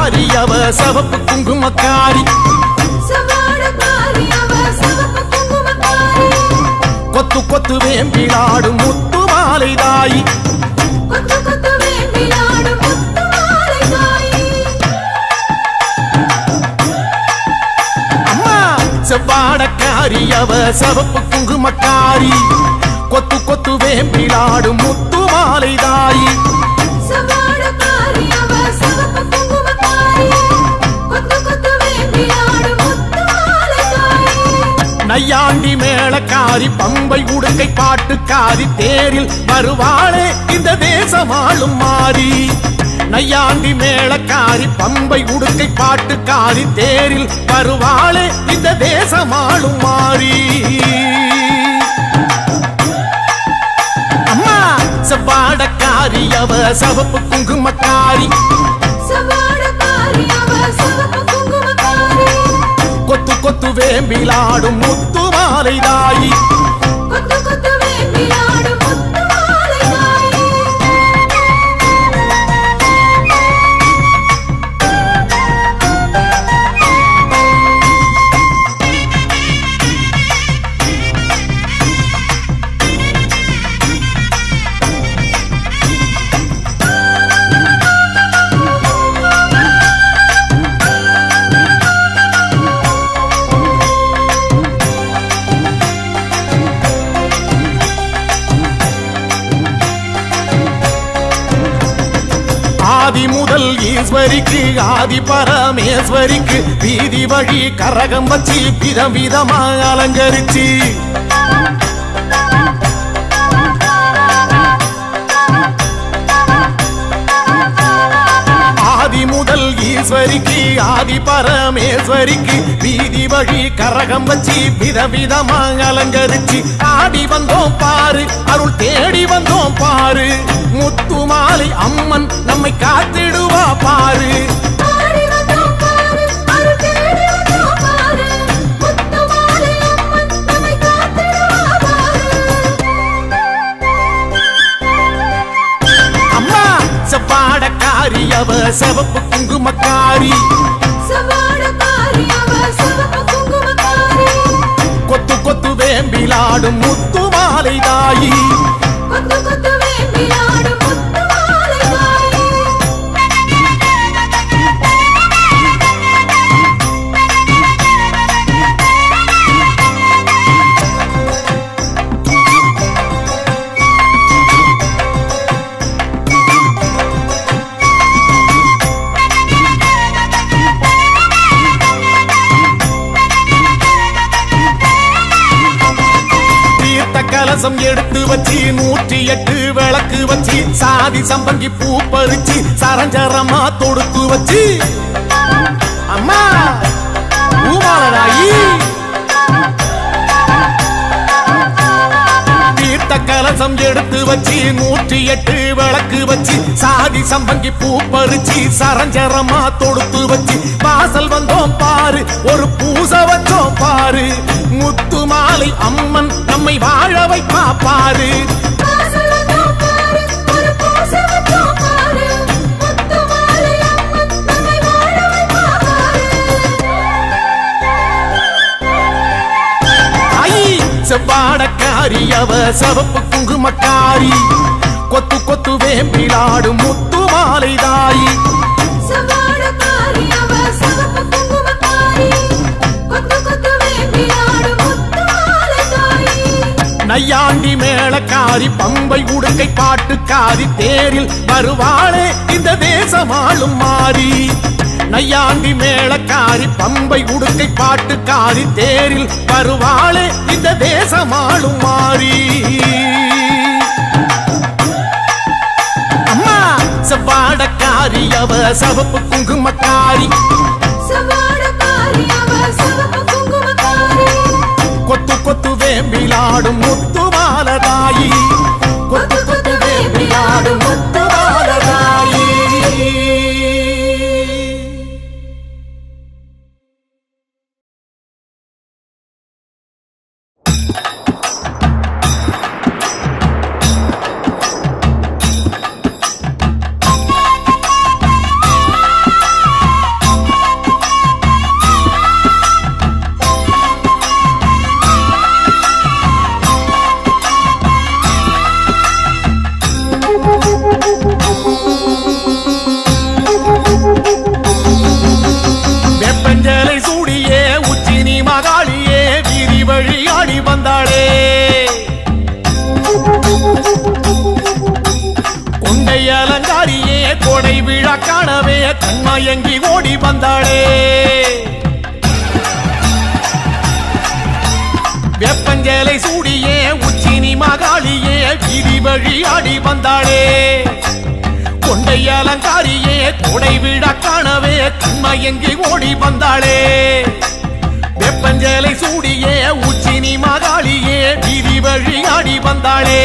சவாடக்காரி அவ சவப்பு குங்குமக்காரி கொத்து கொத்து வேம்பிலாடும் முத்து மாலை தாயி அம்மா சவாடக்காரி அவ சவப்பு குங்குமக்காரி கொத்து கொத்து வேம்பிலாடும் முத்து மாலை தாயி நையாண்டி மேளக்காரி பம்பை உடுக்கை பாட்டுக்காரி தேரில் வருவாளே இந்த தேசமாளும் மாறி நையாண்டி மேளக்காரி பம்பை உடுக்கை பாட்டுக்காரி தேரில் வருவாளே இந்த தேசமாளும் மாறி அம்மா சவாடக்காரி அவ சவப்பு குங்குமக்காரி கொத்து கொத்து வேம்பிலாடும் முத்து மாலை தாயி ஆதி முதல் ஈஸ்வரிக்கு ஆதி பரமேஸ்வரிக்கு வீதி வழி கரகம் வச்சு விதம் விதமா அலங்கரிச்சு ஆதி முதல் ஈஸ்வரிக்கு ஆதி பரமேஸ்வரிக்கு வீதி வழி கரகம் வச்சு விதவிதமா அலங்கரிச்சு ஆடி வந்தோம் பாரு அருள் தேடி வந்தோம் பாரு முத்து மாலை அம்மன் நம்மை காத்திடுவா பாரு அம்மா சவாடக்காரி அவ சவப்பு குங்குமக்காரி கொத்து கொத்து வேம்பிலாடும் முத்து மாலை தாயி கலசம் எடுத்து வச்சு 108 விளக்கு வச்சு சாதி சம்பங்கி பூ பறிச்சு சரஞ்சரமா தொடுத்து வச்சு அம்மா பூமாலராயி தீர்த்த கலசம் எடுத்து வச்சு 108 விளக்கு வச்சு சாதி சம்பங்கி பூ பறிச்சு சரஞ்சரமா தொடுத்து வச்சு வாசல் வந்தோம் பாரு ஒரு பூசை வச்சோம் பாரு முத்து மாலை அம்மன் நம்மை வாழ வைப்பா பாரு செவ்வாடக்காரி அவ சவப்பு குங்குமக்காரி கொத்து கொத்து வேம்பிலாடும் முத்து மாலை தாயி நையாண்டி மேளக்காரி பம்பை உடுக்கை பாட்டுக்காரி தேரில் வருவாளே இந்த தேசமாளும் மாறி நையாண்டி மேளக்காரி பம்பை உடுக்கை பாட்டுக்காரி தேரில் வருவாளே இந்த தேசமாளும் மாறி அம்மா சவாடக்காரி அவ சவப்பு குங்குமக்காரி கொத்து கொத்து வேம்பிலாடும் முத்து மாலை தாயி கொத்து கொத்து வேம்பிலாடும் முத்து மாலை தாயி கோடை விழா காணவே கண்மயங்கி ஓடி வந்தாளே வெப்பஞ்சேலை சூடியே உச்சினி மகாளியே வீதி வழி ஆடி வந்தாளே கொண்டை அலங்காரியே கோடை விழா காணவே கண்மயங்கி ஓடி வந்தாளே வெப்பஞ்சேலை சூடியே உச்சினி மகாளியே வீதி வழி ஆடி வந்தாளே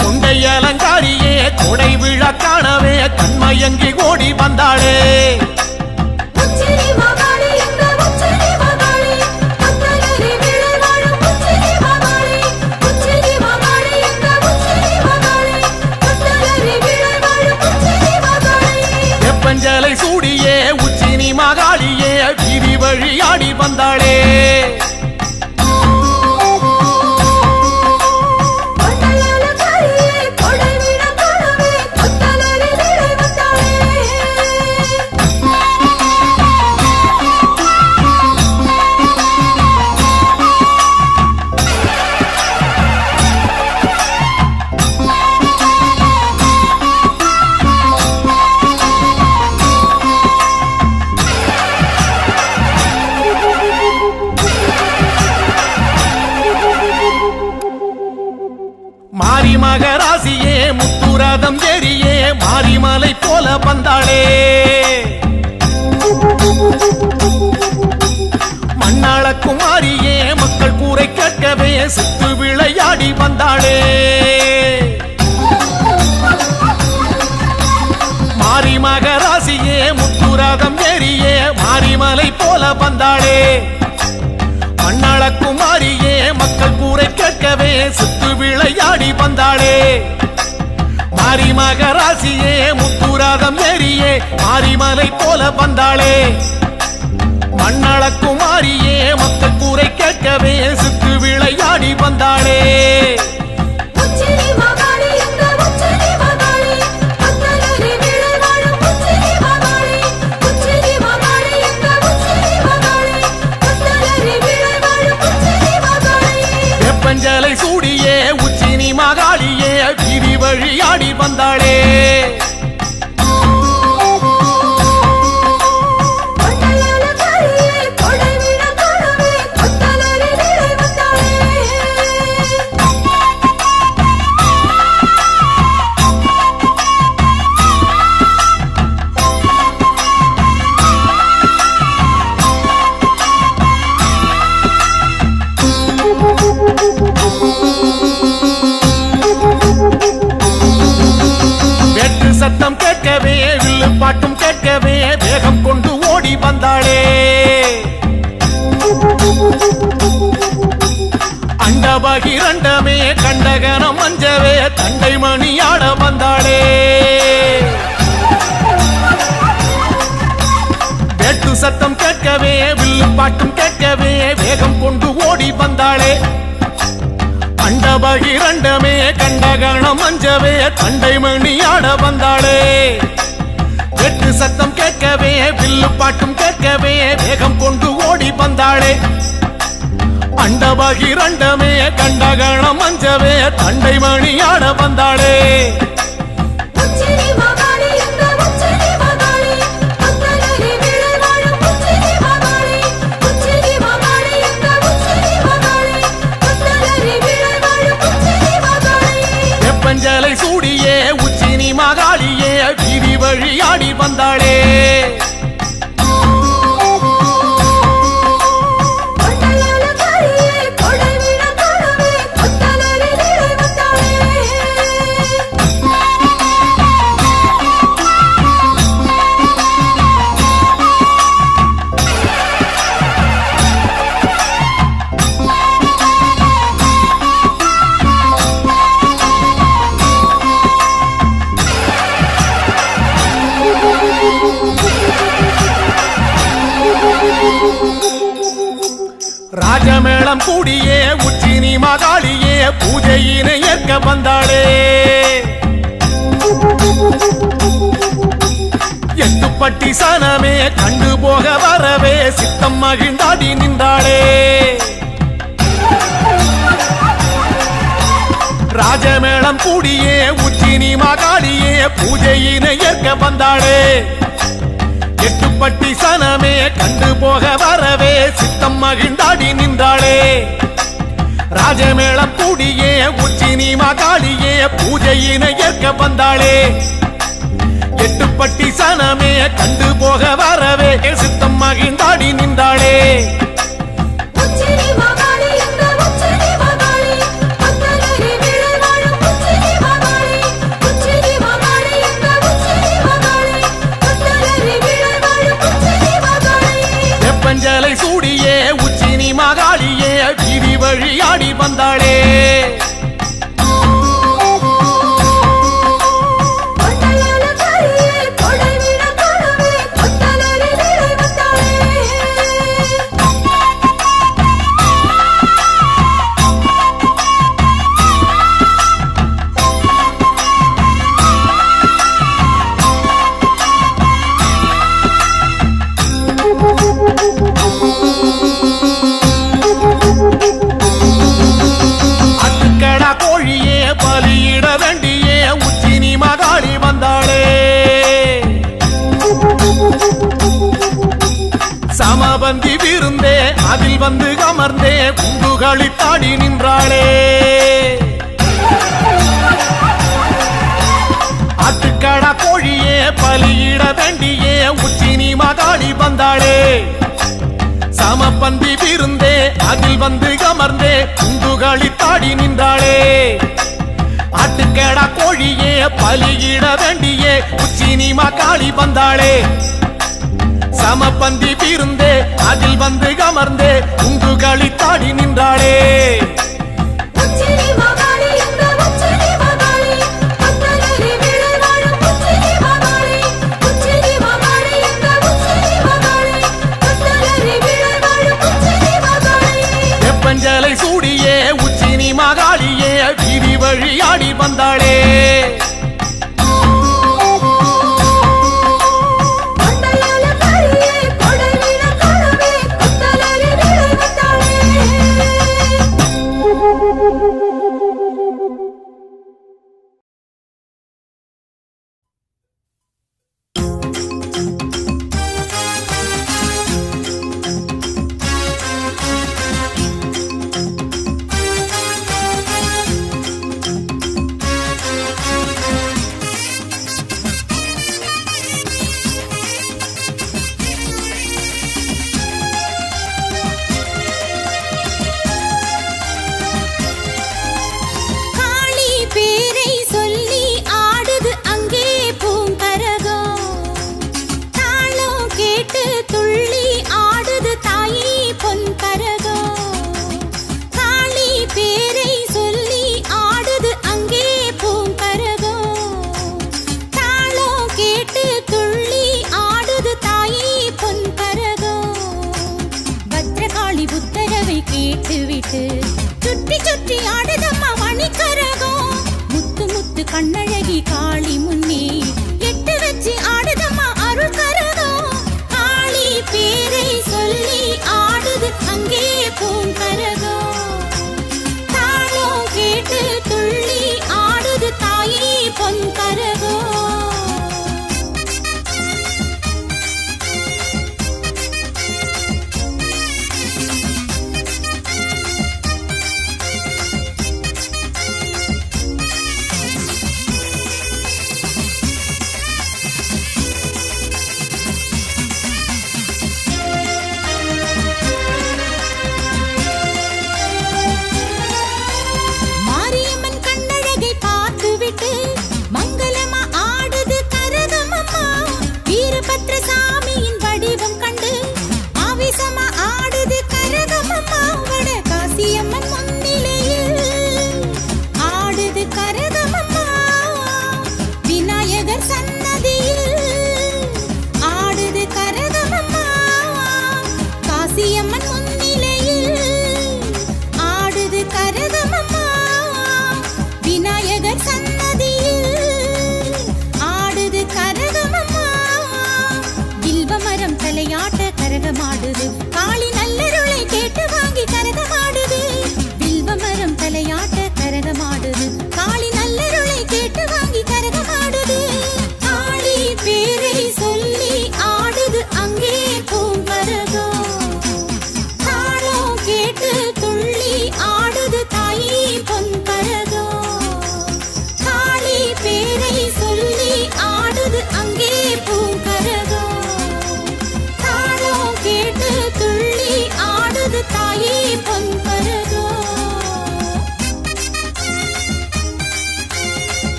கொண்டை அலங்காரியே கோடை விழா காணவே கண்மயங்கி ஓடி வந்தாளே வெப்பஞ்சேலை சூடியே உச்சினி மகாளியே வீதி வழி ஆடி வந்தாளே மாரி மகராசியே முத்துரதம் ஏறியே மாரிமலை போல வந்தாளே மண்ணாள குமாரியே மக்கள் கூரை கேட்கவே சித்து விளையாடி வந்தாளே மாரி மகராசியே முத்துரதம் ஏறியே மாரிமலை போல வந்தாளே மண்ணாள குமாரியே மக்கள் கூரை கேட்கவே சித்து விளையாடி வந்தாளே மாரி மகராசியே முத்துரதம் ஏறியே மாரிமலை போல வந்தாளே மண்ணாள குமாரியே மக்கள் கூரை கேட்கவே சித்து விளையாடி வந்தாளே வெப்பஞ்சேலை சூடியே உச்சினி மகாளியே வீதி வழி ஆடி வந்தாளே சத்தம் கேட்கவே வில்லு பாட்டும் கேட்கவே வேகம் கொண்டு ஓடி வந்தாளே அண்டபகிரண்டமே கண்டகனம் அஞ்சவே தண்டை மணி ஆட வந்தாளே வேட்டு சத்தம் கேட்கவே வில்லு பாட்டும் கேட்கவே வேகம் கொண்டு ஓடி வந்தாளே அண்டபகிரண்டமே கண்டகணம் அஞ்சவே தண்டை மணி ஆட வந்தாளே வெட்டு சத்தம் கேட்கவே வில்லு பாட்டும் கேட்கவே வேகம் கொண்டு ஓடி வந்தாளே அண்டபகிரண்டமே கண்டகணம் அஞ்சவே தண்டை மணி ஆட வந்தாளே வெப்பஞ்சேலை சூடியே உச்சினி மகாளியே வீதி வழி ஆடி வந்தாளே ராஜமேளம் கூடியே உச்சினி மகாளியே பூஜையினை ஏற்க வந்தாளே எட்டுப்பட்டி சனமே கண்டு போக வரவே சித்தம் மகிழ்ந்தாடி நின்றாளே ராஜமேளம் கூடியே உச்சினி மகாளியே பூஜையினை ஏற்க வந்தாளே எட்டுப்பட்டி சனமே கண்டு போக வரவே சித்தம் மகிழ்ந்தாடி நின்றாளே ராஜமேளம் கூடியே உச்சினி மகாளியே பூஜையினை ஏற்க வந்தாளே எட்டுப்பட்டி சனமே கண்டு போக வரவே சித்தம் மகிழ்ந்தாடி நின்றாளே வெப்பஞ்சலை சூடியே உச்சினி மகாளியே வீதி வழியாடி வந்தாளே பலியிட வேண்டியே உச்சினி மகாளி வந்தாளே சமபந்தி விருந்தே அதில் வந்து அமர்ந்தே குண்டுகளித்தாடி நின்றாளே ஆட்டுக்கடா கோழியே பலியிட வேண்டியே உச்சினி மகாளி வந்தாளே சமபந்தி விருந்தே அதில் வந்து அமர்ந்தே குண்டுகளித்தாடி நின்றாளே ஆட்டுக்கடா கோழியே பலியிட வேண்டியே உச்சினி மகாளி வந்தாளே சமபந்தி விருந்தே அதில் வந்து அமர்ந்தே குண்டுகளித்தாடி நின்றாளே வெப்பஞ்சலை சூடியே உச்சினி மகாளியே வீதி வழியாடி வந்தாளே சுற்றி சுற்றி ஆடுதம்மா மணிக்கரகம் முத்து முத்து கண்ணழகி காளி முன்னே எட்டு வச்சு ஆடுதம்மா அருள் கரகம் காளி பேரை சொல்லி ஆடுது அங்கே பூங்கரகம் தாளம் கேட்டு துள்ளி ஆடுது தாயே பொன்கரகம்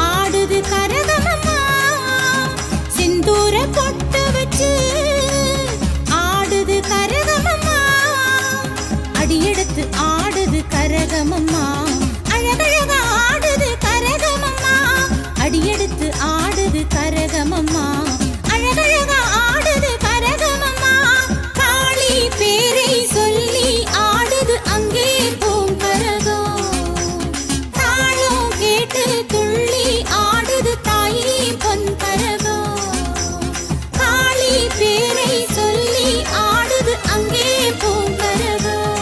ஆடுது கரகமம்மா சிந்தூர பொட்டு வச்சு ஆடுது கரகமம்மா அடியெடுத்து ஆடுது கரகமம்மா அழகழகா ஆடுது கரகமம்மா அடியெடுத்து ஆடுது கரகமம்மா அழகழகா ஆடுது கரகமம்மா காளி பேரை சொல்லி ஆடுது அங்கே பூங்கரகம் தாளம் கேட்டு துள்ளி ஆடுது தாயி பொன்கரகம் காளி பேரை சொல்லி ஆடுது அங்கே பூங்கரகம்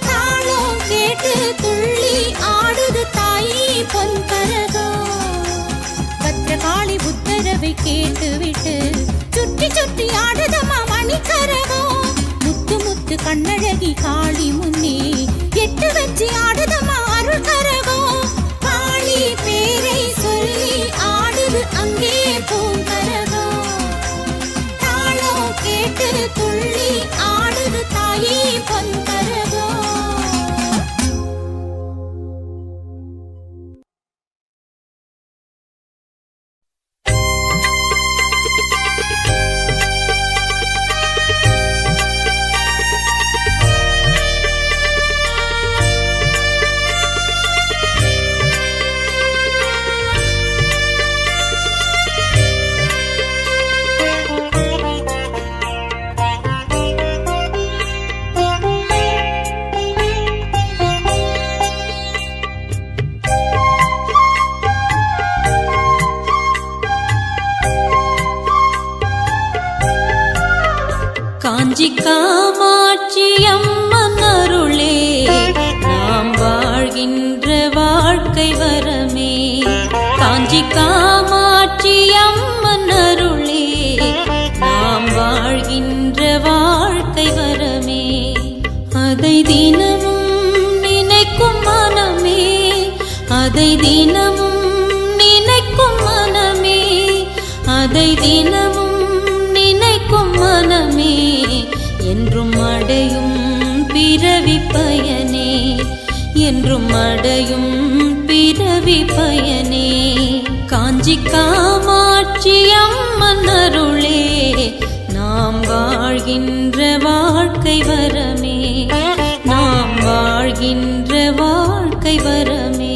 தாளம் கேட்டு துள்ளி ஆடுது தாயி பொன்கரகம் பத்ரகாளி உத்தரவை கேட்டுவிட்டு சுற்றி சுற்றி ஆடுதம்மா மணிக்கரகம் முத்து முத்து கண்ணழகி காளி முன்னே எட்டு வச்சு ஆடுதம்மா அருள் கரகம் காளி பேரை சொல்லி ஆடுது அங்கே பூங்கரகம் தாளம் கேட்டு துள்ளி ஆடுது தாயி பொன்கரகம் காஞ்சி காமாட்சி அம்மன் அருளே நாம் வாழ்கின்ற வாழ்க்கை வரமே காஞ்சி காமாட்சி அம்மன் அருளே நாம் வாழ்கின்ற வாழ்க்கை வரமே அதை தினமும் நினைக்கும் மனமே அதை தினமும் நினைக்கும் மனமே அதை தினமும் நினைக்கும் மனமே என்றும் அடையும் பிறவி பயனே என்றும் அடையும் பிறவி பயனே காஞ்சி காமாட்சி அம்மன் அருளே நாம் வாழ்கின்ற வாழ்க்கை வரமே நாம் வாழ்கின்ற வாழ்க்கை வரமே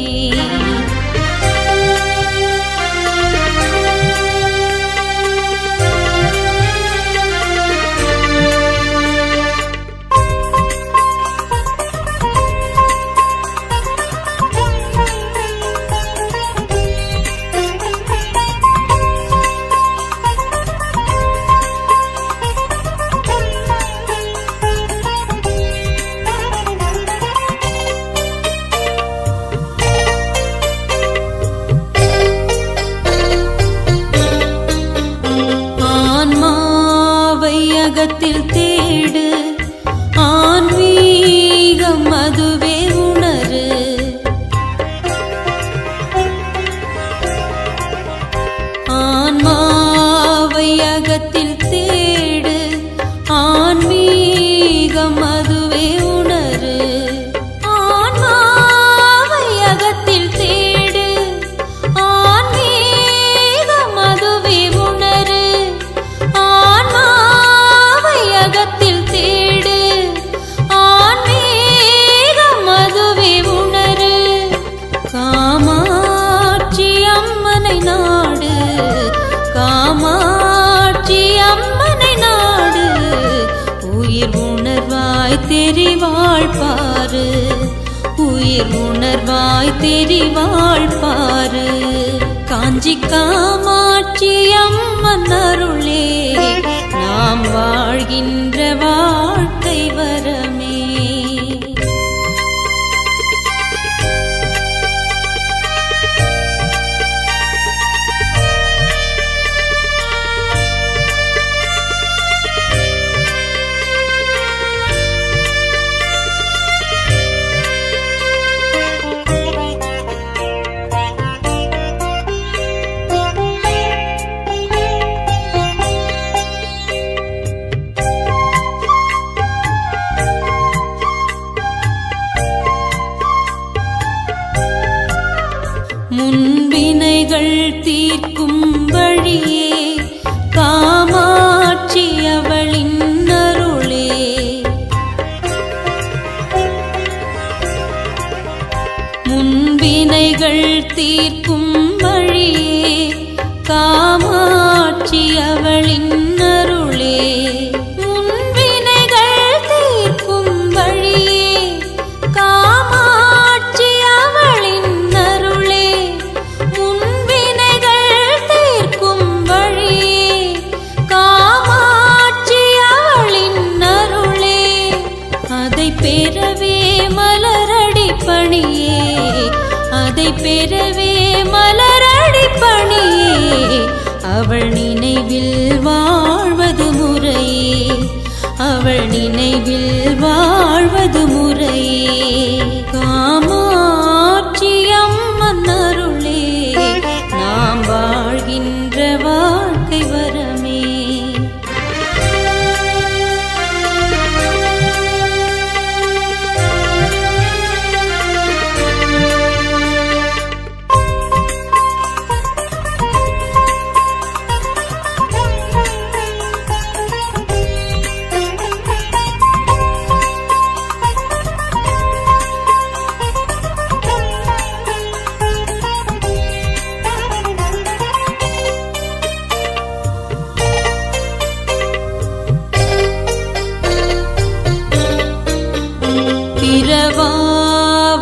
அகத்தில் தேடு ஆன்மீகம் அதுவே உணரு ஆன்மாவை அகத்தில் தேடு ஆன்மீகம் அதுவே உணரு ஆன்மாவை அகத்தில் தேடு ஆன்மீகம் அதுவே உணரு அகத்தில் தேடு ஆன்மீகம் அதுவே உணரு காமாட்சி அம்மனை நாடு காமாட்சி அம்மனை நாடு உயிர் உணர்வாய் தெரிவாள் பாரு உயிர் உணர்வாய் தெரிவாள் பாரு காஞ்சி காமாட்சி அம்மன் அருளே நாம் வாழ்கின்ற வாழ்க்கை வரமே பெறவே மலரடி பணியே அவள் நினைவில் வாழ்வது முறையே அவள் நினைவில் வாழ்வது முறையே காமாட்சி அம்மன் அருளே நாம் வாழ்கின்ற வாழ்க்கை வரமே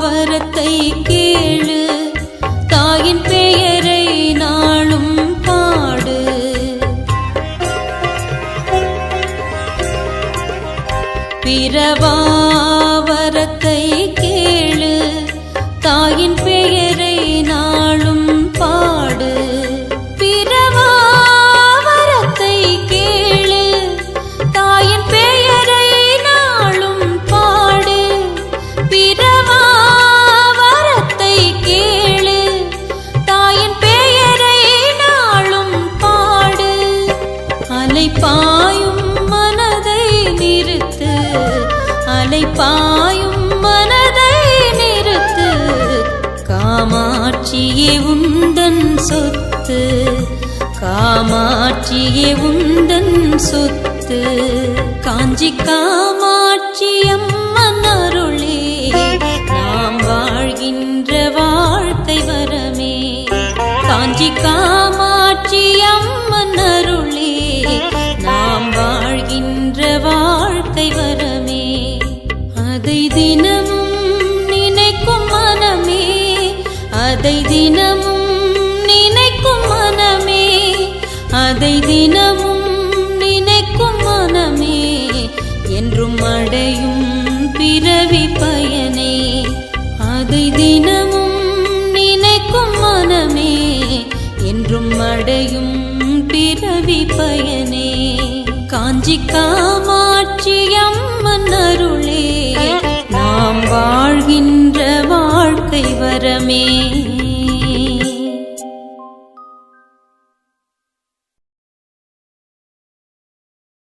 வரத்தை கேளு தாயின் பெயரை நாளும் பாடு பிறவாவரத்தை கேளு தாயின் பெயரை நாளும் பாடு பிறவாவரத்தை கேளு தாயின் பெயரை நாளும் பாடு பிறவாவரத்தை கேளு தாயின் பெயரை நாளும் பாடு அலைபாயும் மனதை நிறுத்து அலைபாயும் மனதை நிறுத்து காமாட்சியே உந்தன் சொத்து காமாட்சியே உந்தன் சொத்து காஞ்சி காமாட்சி அம்மன் அருளே நாம் வாழ்கின்ற வாழ்க்கை வரமே காஞ்சி காமாட்சி அம்மன் அருளே நாம் வாழ்கின்ற வாழ்க்கை வரமே அதை தினமும் நினைக்கும் மனமே அதை தினமும் நினைக்கும் மனமே அதை தினமும் நினைக்கும் மனமே என்றும் அடையும் பிறவி பயனே அதை தினமும் நினைக்கும் மனமே என்றும் அடையும் பிறவி பயனே காஞ்சி காமாட்சி அம்மன் அருளே நாம் வாழ்கின்ற வாழ்க்கை வரமே